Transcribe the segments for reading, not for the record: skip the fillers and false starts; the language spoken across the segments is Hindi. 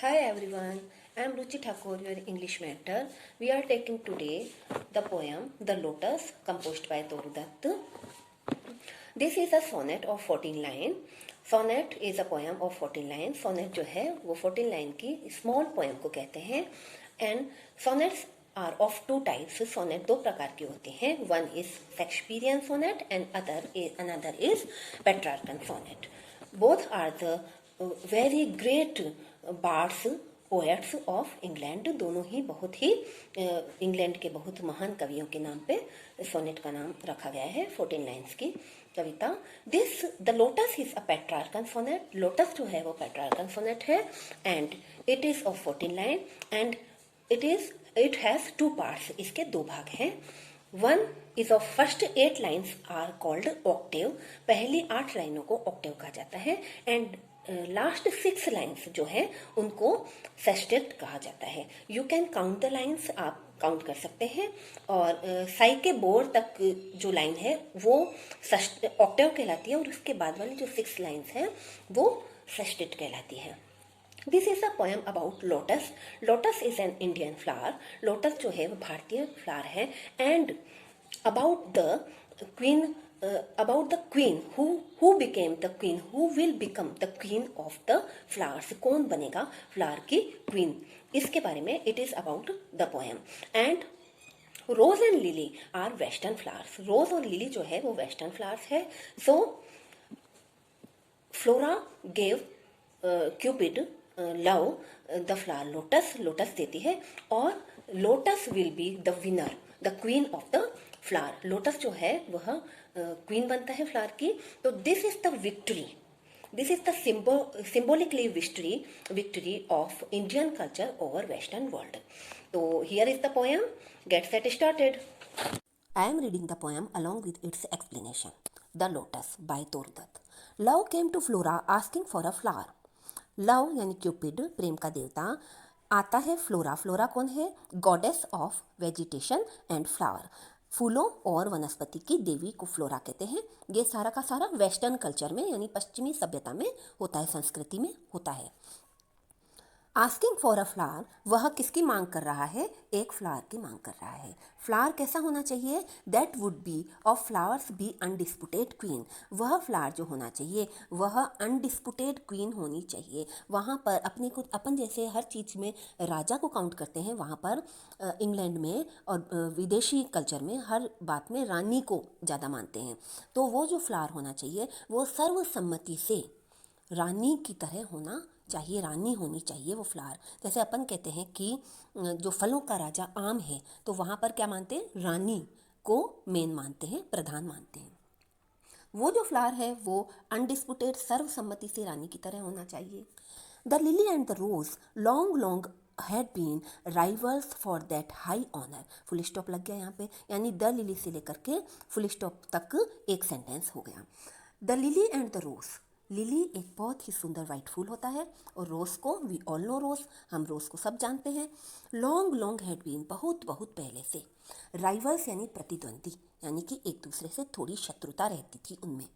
Hi everyone, I am Ruchi Thakur, your English mentor. We are taking today the poem The Lotus, composed by Toru Dutt. This is a sonnet of 14 lines. Sonnet is a poem of 14 lines. Sonnet जो है वो 14 लाइन की small poem को कहते हैं. And sonnets are of two types. Sonnet दो प्रकार की होती हैं. One is Shakespearean sonnet and another is Petrarchan sonnet. Both are the very great bards poets of England. दोनों ही बहुत ही इंग्लैंड के बहुत महान कवियों के नाम पे सोनेट का नाम रखा गया है. 14 लाइन्स की कविता. The lotus is a Petrarchan sonnet. Lotus जो है वो पेट्रार्कन सोनेट है and it is of 14 line and it has two parts. इसके दो भाग हैं. One is of first 8 lines are called octave. पहली 8 लाइनों को ऑक्टेव कहा जाता है एंड लास्ट 6 लाइन्स जो है उनको सेस्टेट कहा जाता है. You can count the lines. आप काउंट कर सकते हैं. और साई के बोर तक जो लाइन है वो ऑक्टेव कहलाती है और उसके बाद वाली जो 6 लाइन्स हैं वो सेस्टेट कहलाती है. This is a poem about lotus. Lotus is an Indian flower. Lotus जो है वो भारतीय फ्लावर है and about the queen about the queen who became the queen, who will become the queen of the flowers. कौन बनेगा फ्लावर की क्वीन, इसके बारे में it is about the poem. And rose and lily are western flowers. रोज और लिली जो है वो वेस्टर्न फ्लावर्स है. So Flora gave Cupid love the flower lotus. Lotus देती है और lotus will be the winner, the queen of the flower. Lotus जो है वह क्वीन बनता है फ्लावर की. तो this is the victory, this is the symbolically victory of Indian culture over western world. तो here is the poem. Get set started. I am reading the poem along with it's explanation. The lotus by Toru Dutt. Love came to Flora asking for a flower. Love यानी क्यूपिड, प्रेम का देवता, आता है फ्लोरा. फ्लोरा कौन है? Goddess of vegetation and flower. फूलों और वनस्पति की देवी को फ्लोरा कहते हैं. ये सारा का सारा वेस्टर्न कल्चर में यानी पश्चिमी सभ्यता में होता है, संस्कृति में होता है. आस्किंग फॉर अ फ्लावर, वह किसकी मांग कर रहा है? एक फ्लावर की मांग कर रहा है. फ्लावर कैसा होना चाहिए? That would be of flowers be undisputed queen. वह फ्लावर जो होना चाहिए वह अनडिस्पुटेड क्वीन होनी चाहिए. वहाँ पर अपने को अपन जैसे हर चीज़ में राजा को काउंट करते हैं, वहाँ पर इंग्लैंड में और विदेशी कल्चर में हर बात में रानी को ज़्यादा मानते हैं. तो वो जो फ्लावर होना चाहिए वो सर्वसम्मति से रानी की तरह होना चाहिए. रानी होनी चाहिए वो फ्लावर. जैसे अपन कहते हैं कि जो फलों का राजा आम है तो वहाँ पर क्या मानते हैं? रानी को मेन मानते हैं, प्रधान मानते हैं. वो जो फ्लावर है वो अनडिस्पुटेड सर्वसम्मति से रानी की तरह होना चाहिए. The lily and the rose लॉन्ग had been rivals for that high honor. Full stop लग गया यहाँ पे, यानी द लिली से लेकर के फुल स्टॉप तक एक सेंटेंस हो गया. The lily and the rose. Lily एक बहुत ही सुंदर वाइट फूल होता है और रोज़ को वी ऑल नो रोज़, हम रोज़ को सब जानते हैं. लॉन्ग हैड बीन, बहुत पहले से. राइवल्स यानी प्रतिद्वंदी, यानी कि एक दूसरे से थोड़ी शत्रुता रहती थी उनमें.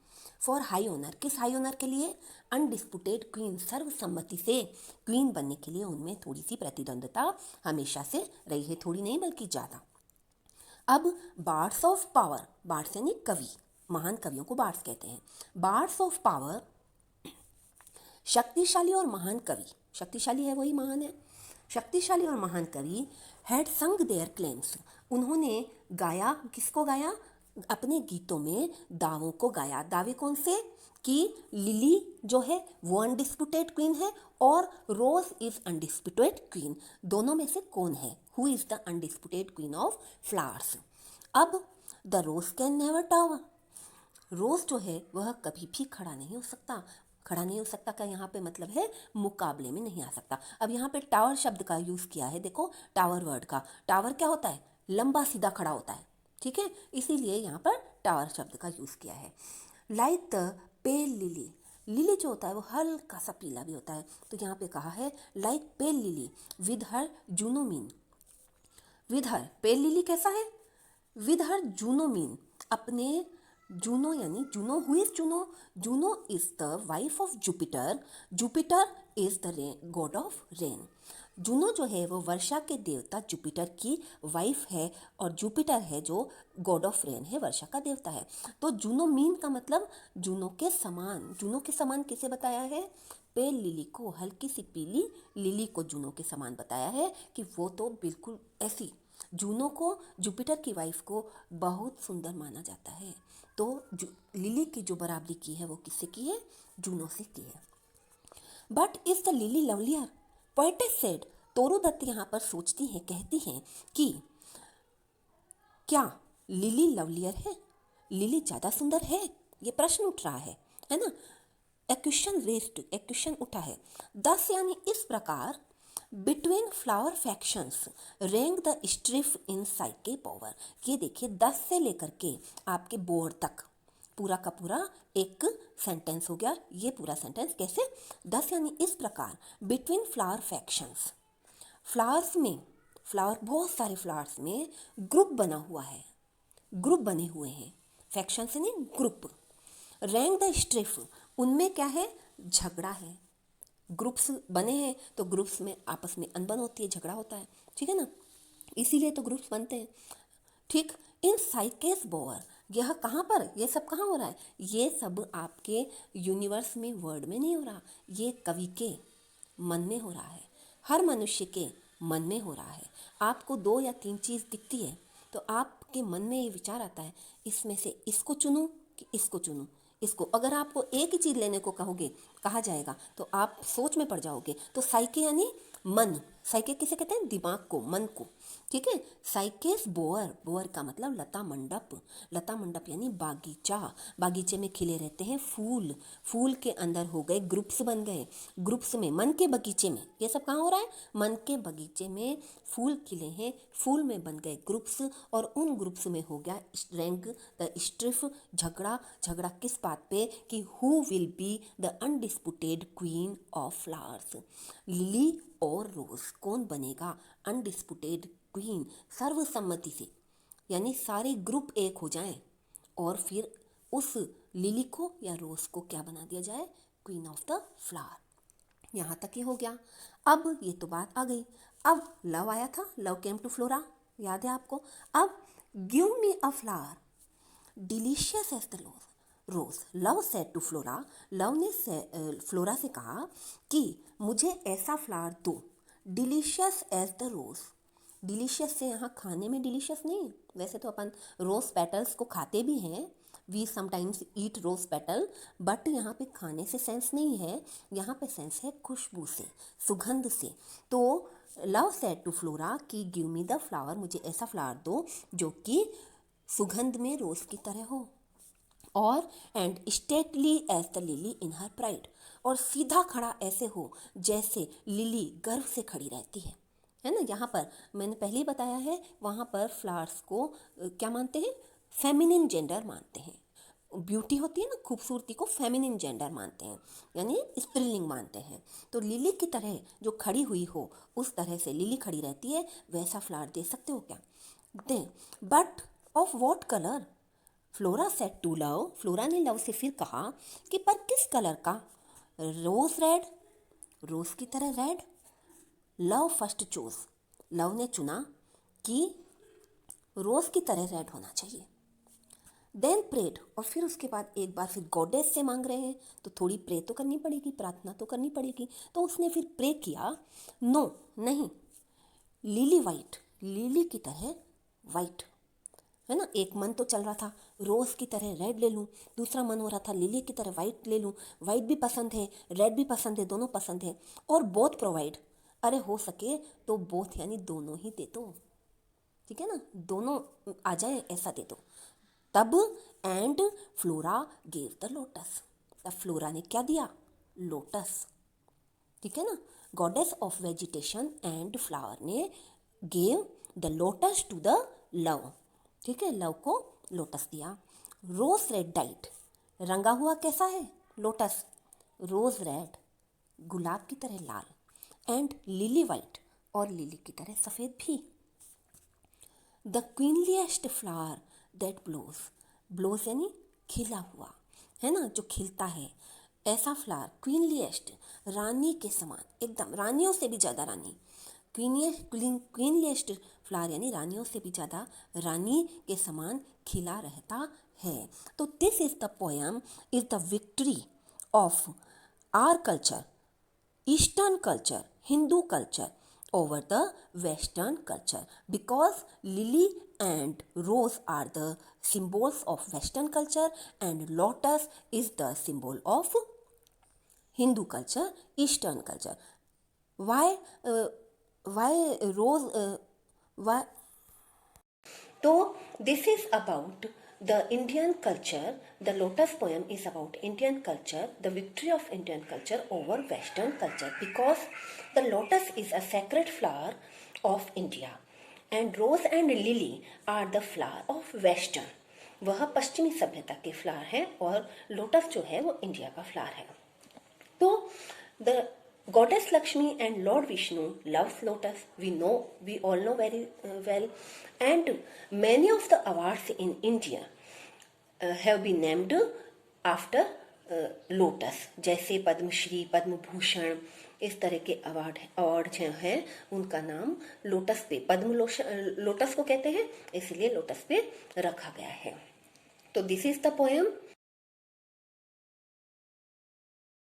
फॉर हाई ऑनर, किस हाई ऑनर के लिए? अनडिस्पुटेड क्वीन, सर्वसम्मति से क्वीन बनने के लिए उनमें थोड़ी सी प्रतिद्वंदता हमेशा से रही है. थोड़ी नहीं बल्कि ज़्यादा. अब बार्ड्स ऑफ पावर, बार्ड्स यानी कवि, महान कवियों को बार्ड्स कहते हैं. बार्ड्स ऑफ पावर, शक्तिशाली और महान कवि. शक्तिशाली है वही महान है. शक्तिशाली और महान कवि हैड संग देयर क्लेम्स. उन्होंने गाया, किसको गाया? अपने गीतों में दावों को गाया. दावे कौन से? कि लिली जो है वो अनडिस्प्यूटेड क्वीन है और रोज इज अनडिस्प्यूटेड क्वीन. दोनों में से कौन है? Who is the undisputed queen of flowers? अब the rose can never tower. Rose जो है वह कभी भी खड़ा नहीं हो सकता. खड़ा नहीं हो सकता का यहाँ पे मतलब है मुकाबले में नहीं आ सकता. अब यहाँ पे टावर शब्द का यूज़ किया है. देखो टावर वर्ड का, टावर क्या होता है? लंबा सीधा खड़ा होता है, ठीक है, इसीलिए यहाँ पर टावर शब्द का यूज़ किया है. Like the pale lily. Lily जो होता है वो हल्का सा पीला भी होता है, तो यहाँ पे कहा है like pale lily with her Juno mien. With her, pale lily कैसा है? विद हर जूनोमीन, अपने जूनो यानी Juno, who is Juno? Juno is the wife of Jupiter. Jupiter is the god of rain. Juno जो है वो वर्षा के देवता जुपिटर की वाइफ है, और जुपिटर है जो गॉड ऑफ रेन है, वर्षा का देवता है। तो जूनो मीन का मतलब जूनो के समान। जूनो के समान किसे बताया है? पेल लिली को, हल्की सी पीली लिली को जूनो के समान बताया है कि वो तो बिल्कुल ऐसी। जूनो को, जुपिटर की वाइफ को बहुत सुंदर माना जाता है। तो लिली की जो बराबरी की है वो किससे की है? जूनो से की है। But is the lily lovelier? Poetess said. Toru Dutt यहाँ पर सोचती हैं, कहती हैं कि क्या लिली लवलियर है? लिली ज़्यादा सुंदर है? ये प्रश्न उठ रहा है ना? ए क्वेश्चन रेस्ड, एक क्वेश्चन उठा है। दस यानी इस प्रकार, between flower factions rank the strife in Psyche power. ये देखिए 10 से लेकर के आपके बोर्ड तक पूरा का पूरा एक सेंटेंस हो गया। ये पूरा सेंटेंस कैसे? 10 यानी इस प्रकार, बिटवीन फ्लावर फैक्शंस, फ्लावर्स में, फ्लावर बहुत सारे फ्लावर्स में ग्रुप बना हुआ है, ग्रुप बने हुए हैं। फैक्शंस यानी ग्रुप। रैंक द स्ट्रिफ, उनमें क्या है? झगड़ा है। ग्रुप्स बने हैं तो ग्रुप्स में आपस में अनबन होती है, झगड़ा होता है, ठीक है ना? इसीलिए तो ग्रुप्स बनते हैं। ठीक। इन साइकेस बोअर, यह कहाँ पर, ये सब कहाँ हो रहा है? ये सब आपके यूनिवर्स में, वर्ड में नहीं हो रहा, ये कवि के मन में हो रहा है, हर मनुष्य के मन में हो रहा है। आपको 2 या 3 चीज़ दिखती है तो आपके मन में ये विचार आता है, इसमें से इसको चुनूं कि इसको चुनूं। इसको अगर आपको एक ही चीज़ लेने को कहा जाएगा तो आप सोच में पड़ जाओगे। तो साइके यानी मन। साइके किसे कहते हैं? दिमाग को, मन को, ठीक है। साइकेस बोअर, बोअर का मतलब लता मंडप। लता मंडप यानी बागीचा। बागीचे में खिले रहते हैं फूल, फूल के अंदर हो गए ग्रुप्स, बन गए ग्रुप्स में, मन के बगीचे में। ये सब कहाँ हो रहा है? मन के बगीचे में फूल खिले हैं, फूल में बन गए ग्रुप्स, और उन ग्रुप्स में हो गया रैंक द स्ट्रिफ, झगड़ा। झगड़ा किस बात पे? कि who will be the undisputed queen of flowers. Lily और रोज, कौन बनेगा अनडिस्प्यूटेड क्वीन, सर्वसम्मति से, यानी सारे ग्रुप एक हो जाएं और फिर उस लिली को या रोज को क्या बना दिया जाए? Queen of the flower. यहाँ तक ही हो गया। अब ये तो बात आ गई। अब लव आया था, लव केम टू फ्लोरा, याद है आपको? अब give me a flower delicious as the rose. Love said to Flora, love ने फ्लोरा से कहा कि मुझे ऐसा फ्लावर दो, delicious as the rose. Delicious से यहाँ खाने में डिलीशियस नहीं, वैसे तो अपन रोज पेटल्स को खाते भी हैं, we sometimes eat rose petal, but यहाँ पे खाने से सेंस नहीं है, यहाँ पे सेंस है खुशबू से, सुगंध से। तो लव सेड टू फ्लोरा कि गिव मी द फ्लावर, मुझे ऐसा फ्लावर दो जो कि सुगंध में रोज की तरह हो, और and stately as the lily in her pride, और सीधा खड़ा ऐसे हो जैसे लिली गर्व से खड़ी रहती है ना? यहाँ पर मैंने पहले ही बताया है, वहाँ पर फ्लावर्स को क्या मानते हैं? फेमिनिन जेंडर मानते हैं। ब्यूटी होती है ना, खूबसूरती को फेमिनिन जेंडर मानते हैं, यानी स्त्रीलिंग मानते हैं। तो लिली की तरह जो खड़ी हुई हो, उस तरह से लिली खड़ी रहती है, वैसा फ्लावर दे सकते हो क्या? दे। But of what colour? Flora said to love, Flora ने लव से फिर कहा कि पर किस कलर का? रोज रेड, रोज की तरह red. Love first choose, love ने चुना कि रोज की तरह रेड होना चाहिए। देन प्रेड, और फिर उसके बाद एक बार फिर गॉडेस से मांग रहे हैं तो थोड़ी प्रे तो करनी पड़ेगी, प्रार्थना तो करनी पड़ेगी। तो उसने फिर प्रे किया, नो नहीं, लिली वाइट, लिली की तरह वाइट, है ना? एक मन तो चल रहा था रोज़ की तरह रेड ले लूँ, दूसरा मन हो रहा था लिली की तरह वाइट ले लूँ। वाइट भी पसंद है, रेड भी पसंद है, दोनों पसंद है। और बोथ प्रोवाइड, अरे हो सके तो बोथ यानी दोनों ही दे दो, ठीक है ना? दोनों आ जाए ऐसा दे दो। तब and Flora gave the lotus, तब फ्लोरा ने क्या दिया? लोटस, ठीक है ना? Goddess of vegetation and flower ने gave the lotus to the love, ठीक है, लव को लोटस दिया। रोज रेड डाइट, रंगा हुआ कैसा है लोटस? रोज रेड, गुलाब की तरह लाल। एंड लिली वाइट, और लिली की तरह सफ़ेद भी। The queenliest flower that blows, blows यानी खिला हुआ, है ना, जो खिलता है ऐसा फ्लावर, क्वीनलीएस्ट, रानी के समान, एकदम रानियों से भी ज़्यादा रानी, क्वीनलीएस्ट फ्लावर यानी रानियों से भी ज़्यादा रानी के समान खिला रहता है। तो this is the poem is the victory of our culture, eastern culture, Hindu culture over the western culture, because lily and rose are the symbols of western culture and lotus is the symbol of Hindu culture, eastern culture. why uh, why rose why तो this is about the Indian culture, the lotus poem is about Indian culture, the victory of Indian culture over western culture, because the lotus is a sacred flower of India and rose and lily are the flower of western. वह पश्चिमी सभ्यता के फ्लावर है और लोटस जो है वो इंडिया का फ्लावर है। तो the Goddess Lakshmi and Lord Vishnu loves lotus. We all know very well, and many of the awards in India have been named after lotus. जैसे पद्मश्री, पद्म भूषण, इस तरह के अवार्ड जो हैं उनका नाम लोटस पे, लोटस को कहते हैं, इसलिए लोटस पे रखा गया है। तो दिस इज द पोएम